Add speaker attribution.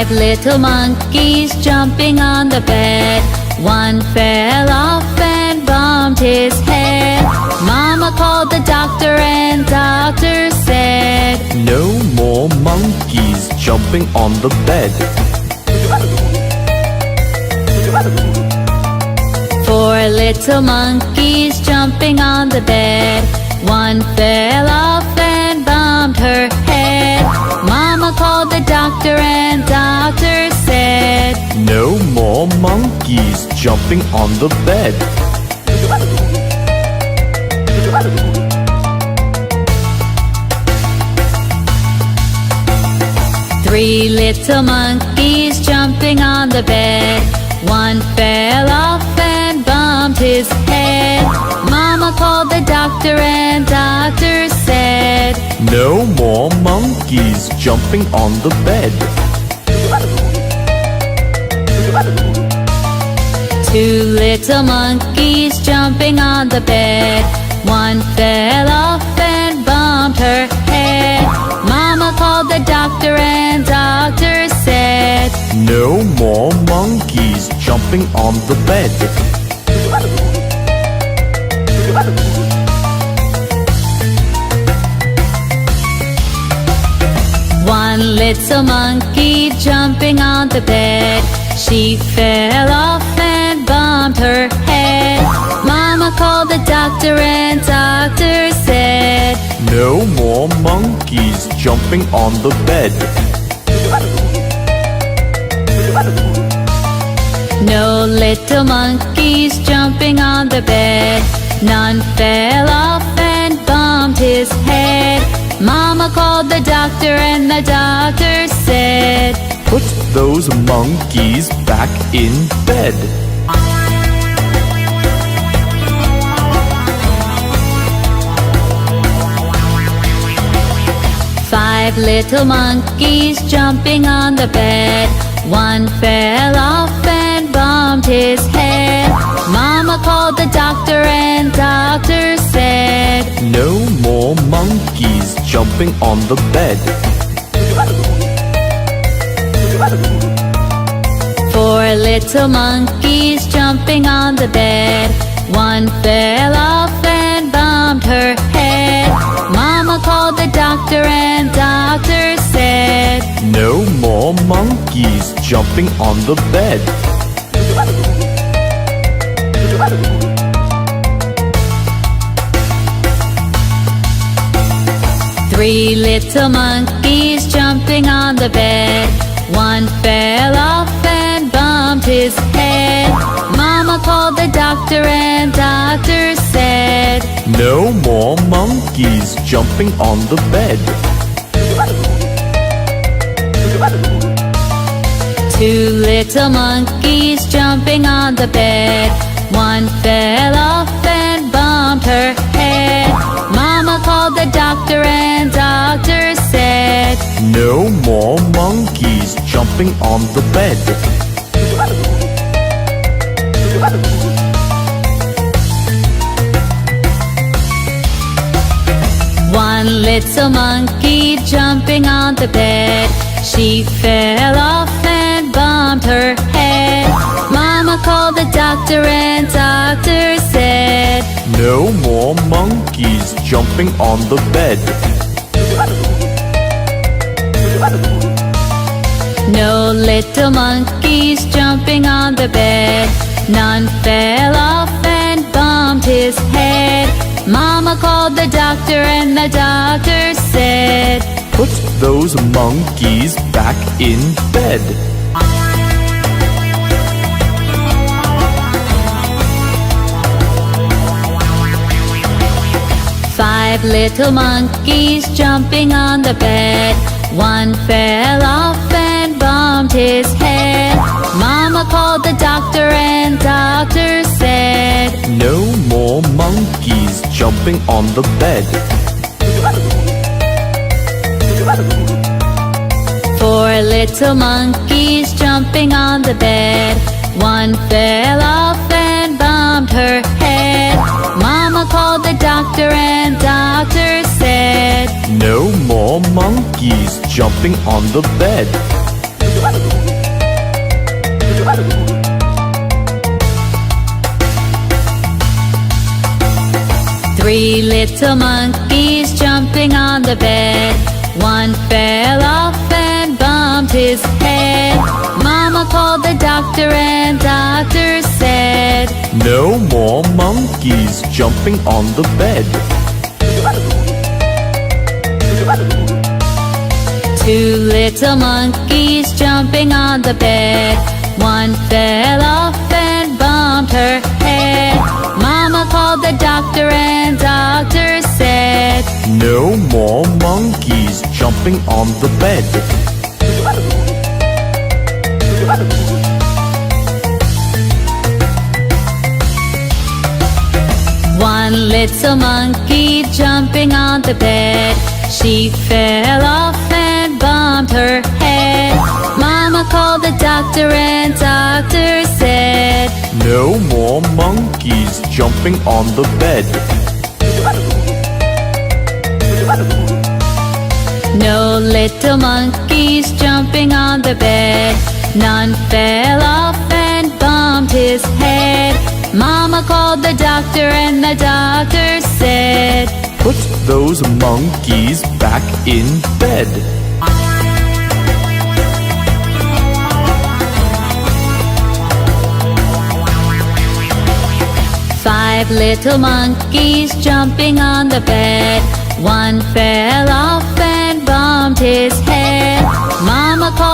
Speaker 1: Five little monkeys jumping on the bed. One fell off and bumped his head. Mama called the doctor and doctor said,
Speaker 2: "No more monkeys jumping on the bed."
Speaker 1: Four little monkeys jumping on the bed. One fell off and bumped her head. Mama called the doctor and doctor said,
Speaker 2: "No more monkeys jumping on the bed."
Speaker 1: Three little monkeys jumping on the bed. One fell off and bumped his head. Mama called the doctor and doctor said,
Speaker 2: "No more monkeys jumping on the bed."
Speaker 1: Two little monkeys jumping on the bed. One fell off and bumped her head. Mama called the doctor and doctor said,
Speaker 2: "No more monkeys jumping on the bed."
Speaker 1: One little monkey jumping on the bed. She fell off and bumped her head. Mama called the doctor and doctor said,
Speaker 2: "No more monkeys jumping on the bed."
Speaker 1: No little monkeys jumping on the bed. None fell off and bumped his head. Mama called the doctor and the doctor said,
Speaker 2: "Put those monkeys back in bed."
Speaker 1: Five little monkeys jumping on the bed. One fell off and bumped his head. Mama called the doctor and doctor said,
Speaker 2: "No more monkeys jumping on the bed."
Speaker 1: Four little monkeys jumping on the bed. One fell off and bumped her head. Mama called the doctor and doctor said,
Speaker 2: "No more monkeys jumping on the bed."
Speaker 1: Three little monkeys jumping on the bed. One fell off and bumped his head. Mama called the doctor and doctor said,
Speaker 2: "No more monkeys jumping on the bed."
Speaker 1: Two little monkeys jumping on the bed. One fell off and bumped her head. Mama called the doctor and doctor said,
Speaker 2: "No more monkeys jumping on the bed."
Speaker 1: One little monkey jumping on the bed. She fell off and bumped her head. Mama called the doctor and doctor said,
Speaker 2: "No more monkeys jumping on the bed."
Speaker 1: No little monkeys jumping on the bed. None fell off and bumped his head. Mama called the doctor and the doctor said,
Speaker 2: "Put those monkeys back in bed."
Speaker 1: Five little monkeys jumping on the bed. One fell off and bumped his head. Mama called the doctor and doctor said,
Speaker 2: "No more monkeys jumping on the bed."
Speaker 1: Four little monkeys jumping on the bed. One fell off and bumped her head. Mama called the doctor and doctor said,
Speaker 2: "No more monkeys jumping on the bed."
Speaker 1: Three little monkeys jumping on the bed. One fell off and bumped his head. Mama called the doctor and doctor said,
Speaker 2: No more monkeys jumping on the bed.
Speaker 1: Two little monkeys jumping on the bed. One fell off and bumped her head. Mama called the doctor and doctor said,
Speaker 2: No more monkeys jumping on the bed.
Speaker 1: One little monkey jumping on the bed. She fell off and bumped her head. Mama called the doctor and doctor said,
Speaker 2: No more monkeys jumping on the bed.
Speaker 1: No little monkeys jumping on the bed. None fell off and bumped his head. Mama called the doctor and the doctor said,
Speaker 2: Put those monkeys back in bed.
Speaker 1: Five little monkeys jumping on the bed. One fell off and bumped his head. Mama called